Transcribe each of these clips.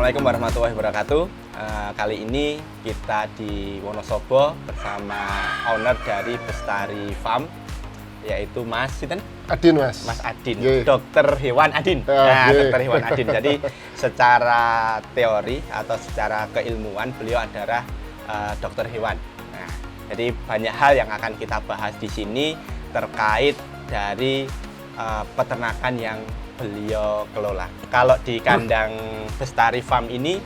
Assalamualaikum warahmatullahi wabarakatuh. Kali ini kita di Wonosobo bersama owner dari Bestari Farm, yaitu Mas Sinten? Adin, Mas. Mas Adin, Yeah. Dokter Hewan Adin. Yeah. Dokter Hewan Adin. Jadi secara teori atau secara keilmuan beliau adalah dokter hewan. Nah, jadi banyak hal yang akan kita bahas di sini terkait dari peternakan yang beliau kelola. Kalau di kandang Bestari Farm ini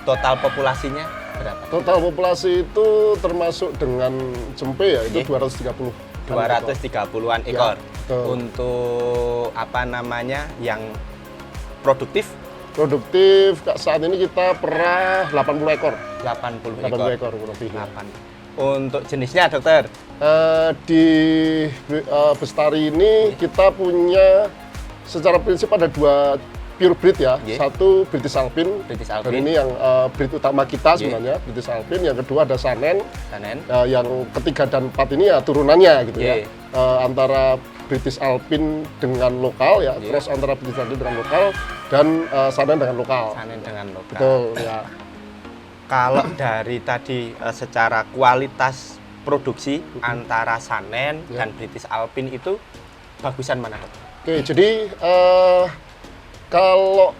total populasinya berapa? Total populasi itu termasuk dengan cempe ya, itu 230. 230-an ekor. Ya, untuk apa namanya yang produktif? Produktif saat ini kita perah 80 ekor. 80 ekor kurang lebih. 8. Untuk jenisnya, dokter? Di Bestari ini kita punya secara prinsip ada dua pure breed ya. Yeah. Satu British Alpine. British Dan Alpine. ini yang breed utama kita sebenarnya, British Alpine. Yang kedua ada Saanen. Yang ketiga dan empat ini ya turunannya gitu ya. Antara British Alpine dengan lokal ya, cross antara British Alpine dengan lokal dan Saanen dengan lokal. Saanen dengan lokal. Betul ya. Kalau dari tadi secara kualitas produksi antara Saanen dan British Alpine itu bagusan mana, Dok? Oke, jadi kalau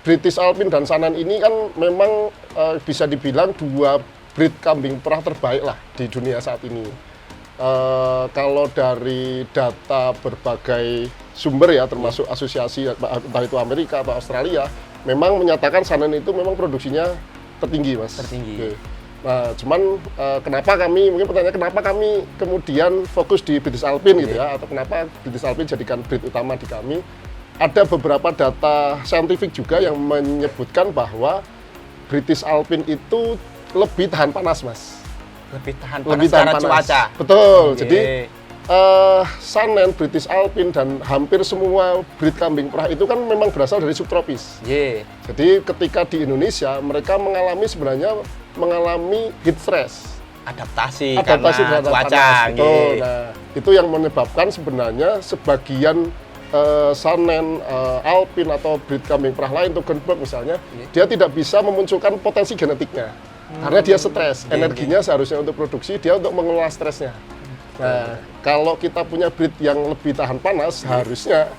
British Alpine dan Saanen ini kan memang bisa dibilang dua breed kambing perah terbaik lah di dunia saat ini. Kalau dari data berbagai sumber ya, termasuk asosiasi entah itu Amerika atau Australia, memang menyatakan Saanen itu memang produksinya tertinggi, Mas. Tertinggi. Oke. Nah, cuman mungkin pertanyaan kenapa kami kemudian fokus di British Alpine gitu ya, atau kenapa British Alpine jadikan breed utama di kami? Ada beberapa data saintifik juga yang menyebutkan bahwa British Alpine itu lebih tahan panas, Mas. Lebih tahan panas secara cuaca. Betul. Jadi Saanen, British Alpine dan hampir semua breed kambing perah itu kan memang berasal dari subtropis. Jadi ketika di Indonesia mereka mengalami heat stress. Adaptasi karena cuaca. Betul. Nah, itu yang menyebabkan sebenarnya sebagian Saanen, Alpine atau breed kambing perah lain, Toggenburg misalnya, dia tidak bisa memunculkan potensi genetiknya. Karena dia stres, energinya seharusnya untuk produksi, dia untuk mengelola stresnya. Nah, kalau kita punya breed yang lebih tahan panas, harusnya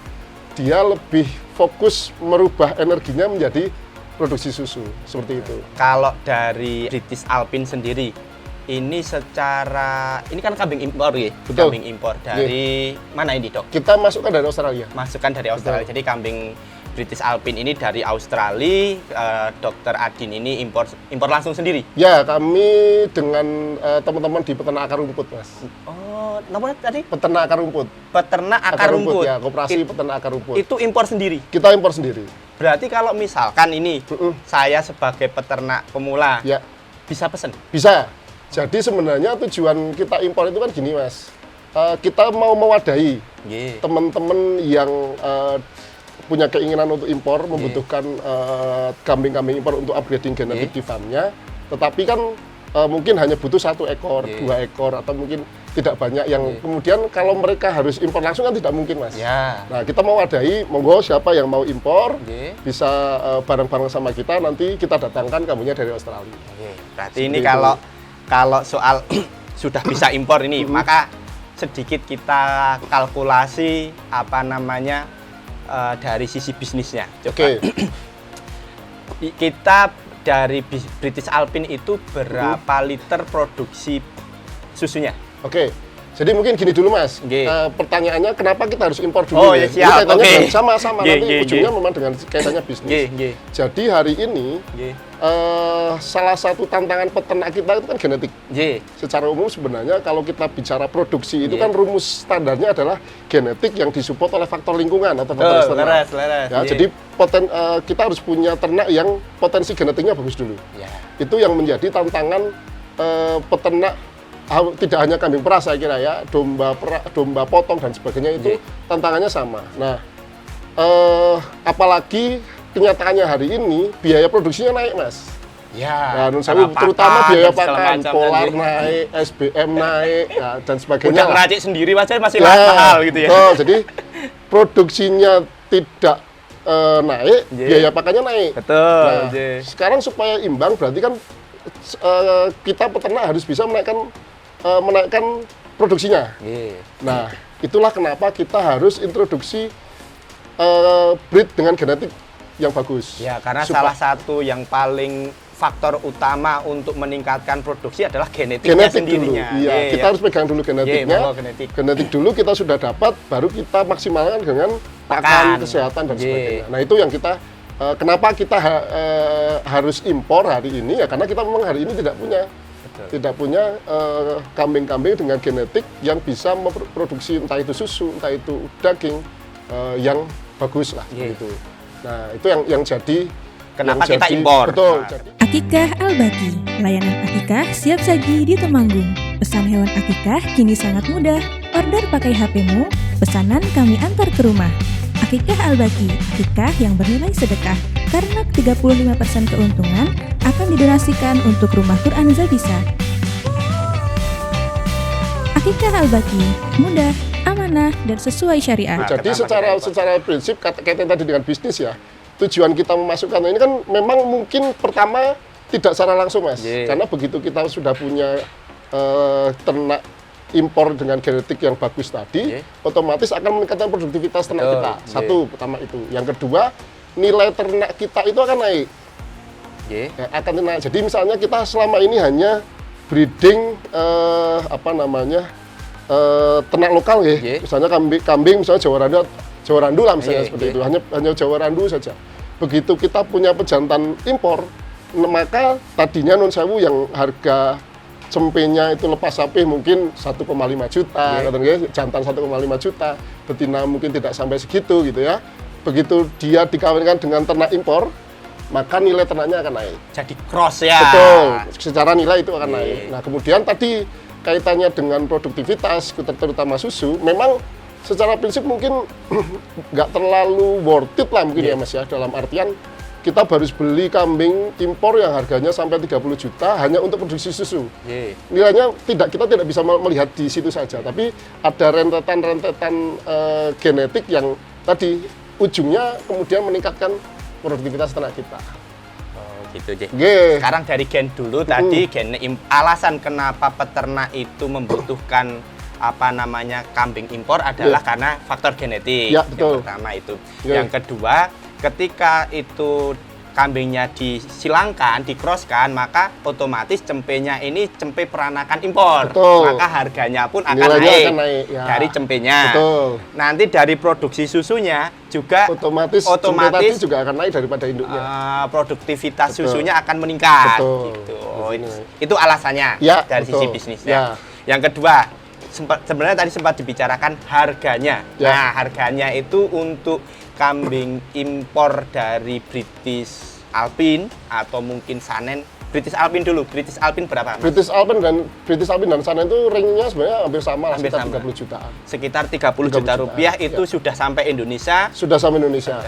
dia lebih fokus merubah energinya menjadi produksi susu, seperti itu. Kalau dari British Alpine sendiri, ini kan kambing impor ya? Betul. Kambing impor dari mana ini, Dok? Kita masukkan dari Australia. Masukkan dari Australia. Betul. Jadi kambing British Alpine ini dari Australia, Dokter Adin ini impor langsung sendiri? Ya, kami dengan teman-teman di peternak akar rumput, Mas. Oh, namanya tadi? Peternak akar rumput. Peternak akar rumput. Ya, koperasi peternak akar rumput. Itu impor sendiri? Kita impor sendiri. Berarti kalau misalkan ini, saya sebagai peternak pemula, bisa pesen? Bisa. Jadi sebenarnya tujuan kita impor itu kan gini, Mas. Kita mau mewadahi teman-teman yang punya keinginan untuk impor, membutuhkan kambing-kambing impor untuk upgrading genetik di farmnya, tetapi kan mungkin hanya butuh 1 ekor, 2 ekor, atau mungkin tidak banyak yang kemudian kalau mereka harus impor langsung kan tidak mungkin, Mas. Nah, kita mau wadahi, monggo siapa yang mau impor, bisa bareng-bareng sama kita, nanti kita datangkan kambingnya dari Australia. Berarti ini kalau soal sudah bisa impor ini, maka sedikit kita kalkulasi dari sisi bisnisnya. Coba. Kita dari British Alpine itu berapa liter produksi susunya? Jadi mungkin gini dulu, Mas. Pertanyaannya kenapa kita harus impor dulu? Oh ya, siap. Kaitannya sama-sama nanti ujungnya memang dengan kaitannya bisnis. Jadi hari ini salah satu tantangan peternak kita itu kan genetik. Secara umum sebenarnya kalau kita bicara produksi itu kan rumus standarnya adalah genetik yang disupport oleh faktor lingkungan atau faktor eksternal. Ya, jadi kita harus punya ternak yang potensi genetiknya bagus dulu. Itu yang menjadi tantangan peternak. Tidak hanya kambing perah saya kira ya, domba potong dan sebagainya itu tantangannya sama. Nah, apalagi kenyataannya hari ini biaya produksinya naik, Mas. Ya, terutama biaya pakan, polar naik, SBM naik, dan sebagainya. Udah ngeracik sendiri aja masih mahal gitu ya. Jadi produksinya tidak naik, biaya pakannya naik. Betul. Nah, sekarang supaya imbang berarti kan kita peternak harus bisa menaikkan produksinya. Nah, itulah kenapa kita harus introduksi breed dengan genetik yang bagus. Ya, karena salah satu yang paling faktor utama untuk meningkatkan produksi adalah genetiknya sendirinya. Dulu. Iya, kita harus pegang dulu genetiknya. Genetik dulu kita sudah dapat, baru kita maksimalkan dengan pakan, kesehatan dan sebagainya. Nah, itu yang kita kenapa kita harus impor hari ini ya, karena kita memang hari ini tidak punya kambing-kambing dengan genetik yang bisa memproduksi entah itu susu, entah itu daging yang bagus lah gitu. Nah, itu yang jadi kenapa kita impor. Betul. Akikah Al-Baqi, layanan akikah siap saji di Temanggung. Pesan hewan akikah kini sangat mudah. Order pakai HP-mu, pesanan kami antar ke rumah. Akikah Al-Baqi, akikah yang bernilai sedekah. Karena 35% keuntungan akan didonasikan untuk rumah Quran Zabisa. Akikah Al-Baqi, mudah, amanah, dan sesuai syariah. Jadi secara prinsip kaitan tadi dengan bisnis ya, tujuan kita memasukkan ini kan memang mungkin pertama tidak secara langsung Mas, karena begitu kita sudah punya ternak impor dengan genetik yang bagus tadi, otomatis akan meningkatkan produktivitas ternak kita. Satu, pertama itu. Yang kedua, nilai ternak kita itu akan naik. Akan naik. Jadi misalnya kita selama ini hanya breeding ternak lokal ya. Misalnya kambing misalnya Jawa Randu lah misalnya seperti itu. Hanya Jawa Randu saja. Begitu kita punya pejantan impor, maka tadinya non sewu yang harga cempenya itu lepas sapi mungkin 1,5 juta, jantan 1,5 juta, betina mungkin tidak sampai segitu gitu ya. Begitu dia dikawinkan dengan ternak impor, maka nilai ternaknya akan naik. Jadi cross ya. Betul, secara nilai itu akan naik. Nah, kemudian tadi kaitannya dengan produktivitas, terutama susu, memang secara prinsip mungkin nggak terlalu worth it lah mungkin ya Mas ya, dalam artian kita baru beli kambing impor yang harganya sampai 30 juta hanya untuk produksi susu. Nilainya kita tidak bisa melihat di situ saja, tapi ada rentetan genetik yang tadi ujungnya kemudian meningkatkan produktivitas ternak kita. Gitu, sekarang dari gen dulu tadi alasan kenapa peternak itu membutuhkan kambing impor adalah karena faktor genetik. Yang pertama itu. Yang kedua, ketika itu kambingnya disilangkan, dicrosskan, maka otomatis cempenya ini cempe peranakan impor. Maka harganya pun akan naik dari cempenya. Nanti dari produksi susunya juga otomatis juga akan naik daripada induknya. Produktivitas susunya akan meningkat. Gitu. Itu alasannya dari sisi bisnisnya. Yang kedua, sebenarnya tadi sempat dibicarakan harganya. Nah, harganya itu untuk kambing impor dari British Alpine atau mungkin Sanen. British Alpine dulu. British Alpine berapa? British Alpine dan Sanen itu ringnya sebenarnya hampir sama lah, sekitar 30 jutaan. Sekitar 30 juta rupiah itu sudah sampai Indonesia. Sudah sampai Indonesia.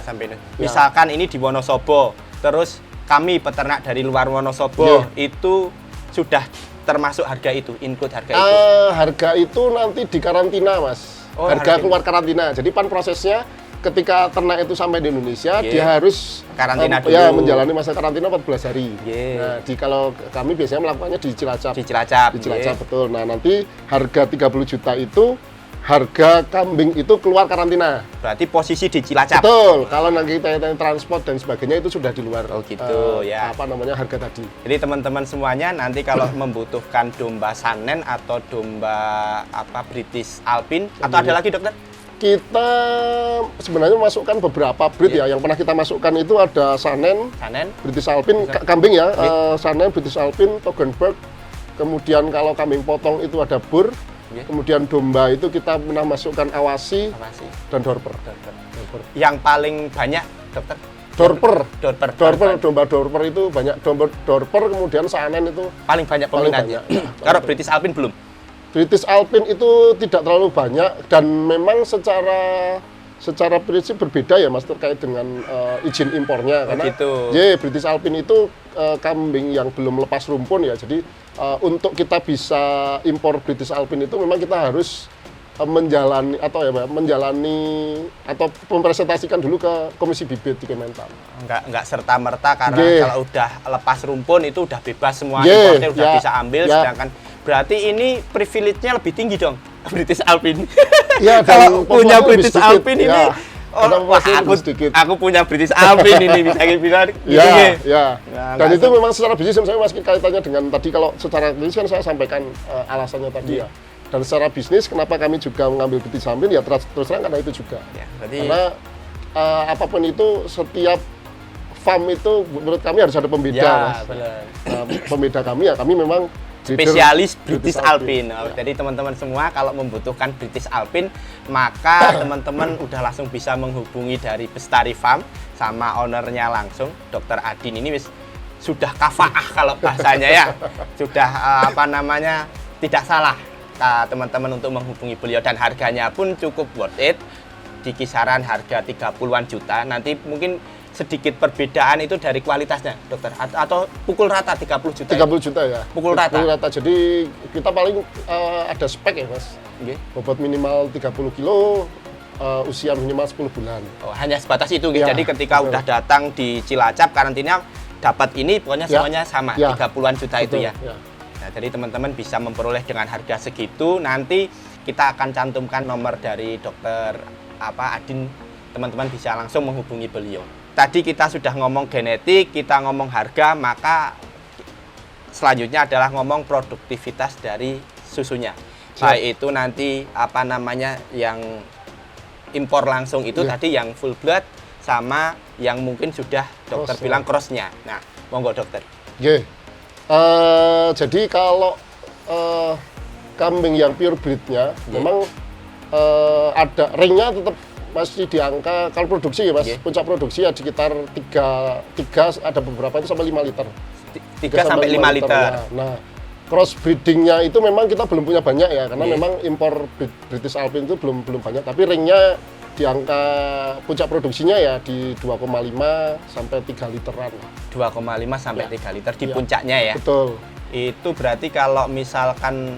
Misalkan ini di Wonosobo, terus kami peternak dari luar Wonosobo itu sudah termasuk harga itu, include harga itu? Harga itu nanti di karantina Mas. Harga keluar karantina. Jadi prosesnya ketika ternak itu sampai di Indonesia, dia harus karantina dulu. Ya, menjalani masa karantina 14 hari. Nah, kalau kami biasanya melakukannya di Cilacap. Di Cilacap, betul. Nah, nanti harga 30 juta itu harga kambing itu keluar karantina. Berarti posisi di Cilacap. Betul. Kalau nanti kita transport dan sebagainya itu sudah di luar. Harga tadi. Jadi teman-teman semuanya nanti kalau membutuhkan domba Sanen atau domba British Alpine atau ada lagi dokter? Kita sebenarnya masukkan beberapa breed ya. Yang pernah kita masukkan itu ada Sanen, British Alpine, kambing ya. Sanen, British Alpine, Toggenburg. Kemudian kalau kambing potong itu ada Boer. Kemudian domba itu kita pernah masukkan Awasi dan Dorper. Yang paling banyak dokter? Dorper, domba Dorper itu banyak. Domba Dorper, kemudian Sanen itu paling banyak peminatnya. Kalau British Alpine belum? British Alpine itu tidak terlalu banyak dan memang secara prinsip berbeda ya Mas terkait dengan izin impornya karena British Alpine itu kambing yang belum lepas rumpun ya. Jadi untuk kita bisa impor British Alpine itu memang kita harus menjalani atau mempresentasikan dulu ke Komisi Bibit di Kementan. Enggak serta-merta karena kalau udah lepas rumpun itu udah bebas semua importer udah bisa ambil, sedangkan berarti ini privilege-nya lebih tinggi dong British Alpine. Ya, kalau punya British Alpine ini wah, aku punya British Alpine ini bisa bilang gitu ya. Dan itu memang secara bisnis saya masih kaitannya dengan tadi kalau secara bisnis kan saya sampaikan alasannya tadi ya. Dan secara bisnis kenapa kami juga mengambil British Alpine ya terus terang karena itu juga. Karena apapun itu setiap farm itu menurut kami harus ada pembeda. Pembeda kami ya kami memang spesialis British Alpine. Jadi teman-teman semua kalau membutuhkan British Alpine, maka teman-teman udah langsung bisa menghubungi dari Bestari Farm sama ownernya langsung, Dr. Adin ini sudah kafaah kalau bahasanya ya. Sudah tidak salah teman-teman untuk menghubungi beliau dan harganya pun cukup worth it. Di kisaran harga 30-an juta. Nanti mungkin sedikit perbedaan itu dari kualitasnya, dokter, atau pukul rata 30 juta? 30 juta ya. Pukul rata? Pukul rata, jadi kita paling ada spek ya mas. Bobot minimal 30 kilo, usia minimal 10 bulan. Oh, hanya sebatas itu, jadi ketika udah datang di Cilacap, karantina, dapat ini, pokoknya semuanya sama, 30-an juta itu ya. Nah, jadi teman-teman bisa memperoleh dengan harga segitu, nanti kita akan cantumkan nomor dari dokter Adin, teman-teman bisa langsung menghubungi beliau. Tadi kita sudah ngomong genetik, kita ngomong harga, maka selanjutnya adalah ngomong produktivitas dari susunya. Baik itu nanti yang impor langsung itu tadi yang full blood sama yang mungkin sudah dokter bilang cross-nya. Nah, monggo dokter. Jadi kalau kambing yang pure breed-nya memang ada ringnya tetap masih di angka kalau produksi ya mas, puncak produksi ya sekitar 3 ada beberapa itu sampai 5 liter. 3 sampai 5 liter. Nah, cross breedingnya itu memang kita belum punya banyak ya, karena memang impor British Alpine itu belum banyak, tapi ringnya di angka puncak produksinya ya di 2,5 sampai 3 literan. 2,5 sampai 3 liter di puncaknya ya. Betul. Itu berarti kalau misalkan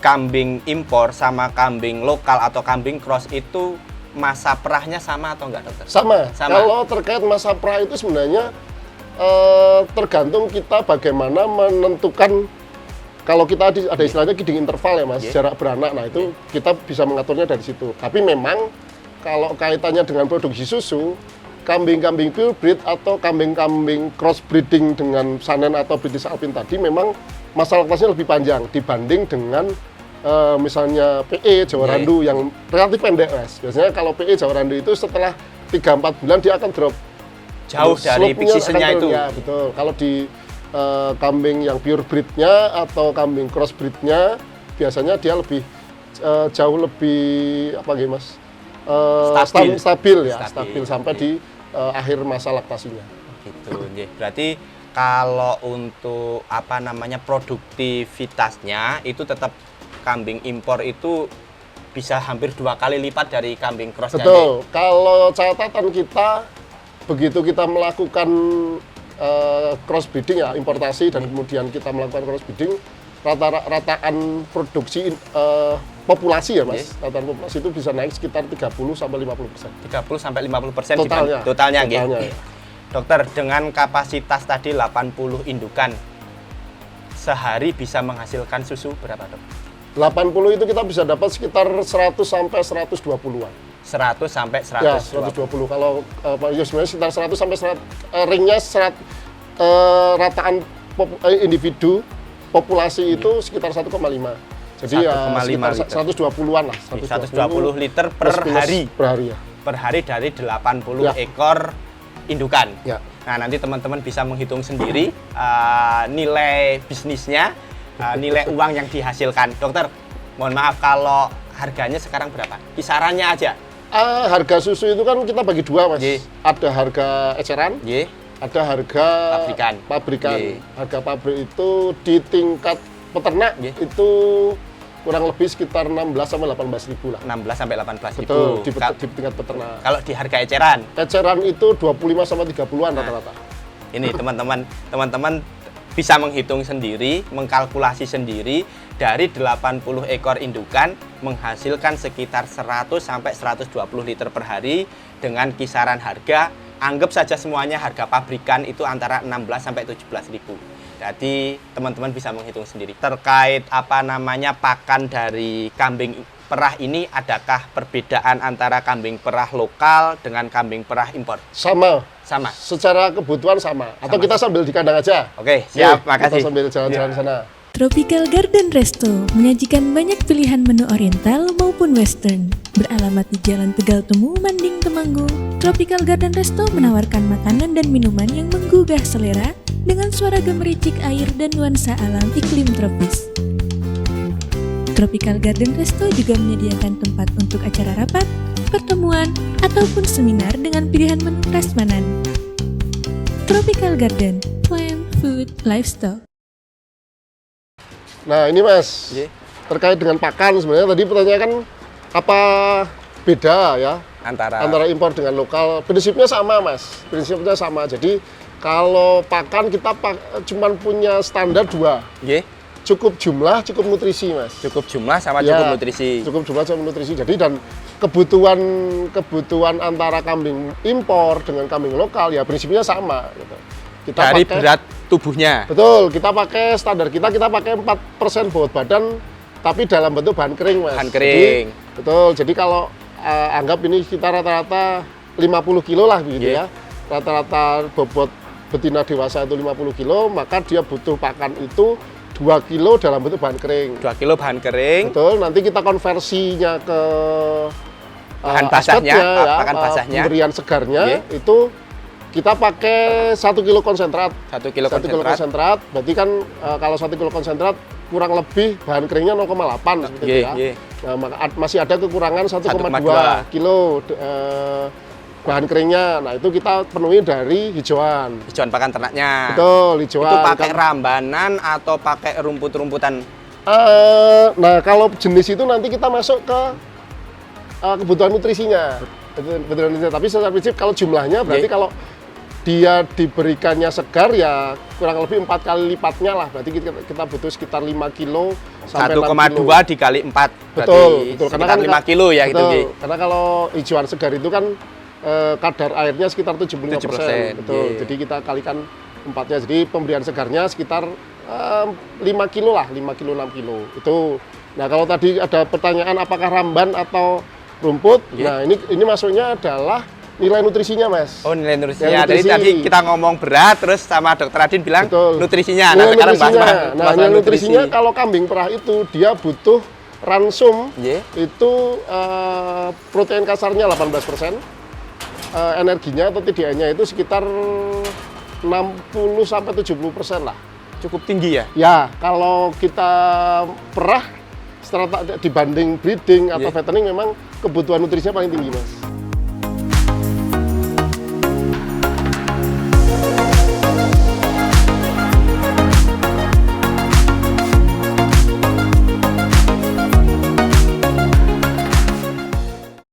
kambing impor sama kambing lokal atau kambing cross itu masa perahnya sama atau enggak dokter? Sama. Kalau terkait masa perah itu sebenarnya tergantung kita bagaimana menentukan, kalau kita ada istilahnya gidding interval ya mas, jarak beranak, nah itu kita bisa mengaturnya dari situ. Tapi memang kalau kaitannya dengan produksi susu, kambing-kambing pure breed atau kambing-kambing cross breeding dengan Saanen atau British Alpine tadi memang masa laktasinya lebih panjang dibanding dengan misalnya PE Jawa Randu yang relatif pendek mas. Biasanya kalau PE Jawa Randu itu setelah 3-4 bulan dia akan drop jauh dari peak season-nya itu. Ya, betul. Kalau di kambing yang pure breed-nya atau kambing cross breed-nya biasanya dia lebih jauh lebih mas? Stabil sampai di akhir masa laktasinya. Gitu. Berarti kalau untuk produktivitasnya itu tetap kambing impor itu bisa hampir 2 kali lipat dari kambing cross. Betul. Kalau catatan kita begitu kita melakukan cross breeding ya, importasi dan kemudian kita melakukan cross breeding, rataan produksi populasi ya mas, rataan populasi itu bisa naik sekitar 30 sampai 50%. 30 sampai 50% totalnya. Dokter, dengan kapasitas tadi 80 indukan, sehari bisa menghasilkan susu berapa dok? 80 itu kita bisa dapat sekitar 100 sampai 120-an. 100 sampai 120. Ya, 120. Kalau ya sebenarnya sekitar 100 sampai 100, ringnya rataan individu populasi itu sekitar 1,5. Jadi ya sekitar 120-an lah. 120 liter per hari. Per hari ya. Per hari dari 80 ekor indukan. Ya. Nah, nanti teman-teman bisa menghitung sendiri nilai bisnisnya, nilai uang yang dihasilkan. Dokter, mohon maaf kalau harganya sekarang berapa? Kisarannya aja. Harga susu itu kan kita bagi dua mas. Ada harga eceran, ada harga pabrikan. Harga pabrik itu di tingkat peternak itu kurang lebih sekitar 16 sampai 18 ribu lah. 16 sampai 18 ribu. Betul, di tingkat peternak. Kalau di harga eceran? Eceran itu 25 sampai 30-an rata-rata. Ini teman-teman bisa menghitung sendiri, mengkalkulasi sendiri dari 80 ekor indukan menghasilkan sekitar 100 sampai 120 liter per hari dengan kisaran harga, anggap saja semuanya harga pabrikan itu antara 16 sampai 17 ribu. Jadi teman-teman bisa menghitung sendiri. Terkait pakan dari kambing perah ini, adakah perbedaan antara kambing perah lokal dengan kambing perah impor? Sama. Secara kebutuhan sama. Atau kita sambil di kandang aja. Oke, siap, makasih. Kita sambil jalan-jalan sana. Tropical Garden Resto menyajikan banyak pilihan menu oriental maupun western. Beralamat di Jalan Tegal Temu, Manding, Temanggung, Tropical Garden Resto menawarkan makanan dan minuman yang menggugah selera dengan suara gemericik air dan nuansa alam iklim tropis. Tropical Garden Resto juga menyediakan tempat untuk acara rapat, pertemuan, ataupun seminar dengan pilihan menu prasmanan. Tropical Garden, Plant, Food, Livestock. Nah ini Mas, terkait dengan pakan sebenarnya tadi pertanyaan kan apa beda ya antara impor dengan lokal? Prinsipnya sama Mas, prinsipnya sama. Jadi kalau pakan kita cuman punya standar 2. Cukup jumlah, cukup nutrisi Mas. Cukup jumlah sama cukup nutrisi. Cukup jumlah sama nutrisi. Jadi dan kebutuhan antara kambing impor dengan kambing lokal ya prinsipnya sama gitu. Kita dari pakai, berat tubuhnya. Betul, kita pakai standar kita pakai 4% bobot badan tapi dalam bentuk bahan kering Mas. Bahan kering. Jadi kalau anggap ini kita rata-rata 50 kilo lah gitu ya. Rata-rata bobot betina dewasa itu 50 kilo, maka dia butuh pakan itu 2 kilo dalam bentuk bahan kering. 2 kilo bahan kering. Betul, nanti kita konversinya ke bahan basahnya, pakan basahnya. Pemberian segarnya itu kita pakai 1 kilo konsentrat. 1 kilo konsentrat. Berarti kan kalau 1 kilo konsentrat kurang lebih bahan keringnya 0,8 seperti itu ya. Nah, maka masih ada kekurangan 1,2 kilo bahan keringnya. Nah, itu kita penuhi dari hijauan. Hijauan pakan ternaknya. Betul, hijauan. Itu pakai rambanan atau pakai rumput-rumputan? Nah, kalau jenis itu nanti kita masuk ke kebutuhan nutrisinya. Tapi secara prinsip kalau jumlahnya berarti kalau dia diberikannya segar ya kurang lebih 4 kali lipatnya lah. Berarti kita butuh sekitar 5 kilo sampai 6 kilo. 1,2 dikali 4 betul. Karena kan 5 kilo ya betul, gitu. Karena kalau hijauan segar itu kan kadar airnya sekitar 75%. Betul. Jadi kita kalikan 4-nya. Jadi pemberian segarnya sekitar 5 kilo lah, 5 kilo 6 kilo. Itu. Nah, kalau tadi ada pertanyaan apakah ramban atau rumput. Nah, ini masuknya adalah nilai nutrisinya, Mas. Oh, nilai nutrisinya. Jadi tadi kita ngomong berat, terus sama Dokter Adin bilang nutrisinya. Nah, sekarang bahas nilai nutrisinya kalau kambing perah itu dia butuh ransum itu protein kasarnya 18%, energinya atau TDA-nya itu sekitar 60 sampai 70% lah. Cukup tinggi ya? Ya, kalau kita perah dibanding breeding atau fattening memang kebutuhan nutrisinya paling tinggi, Mas.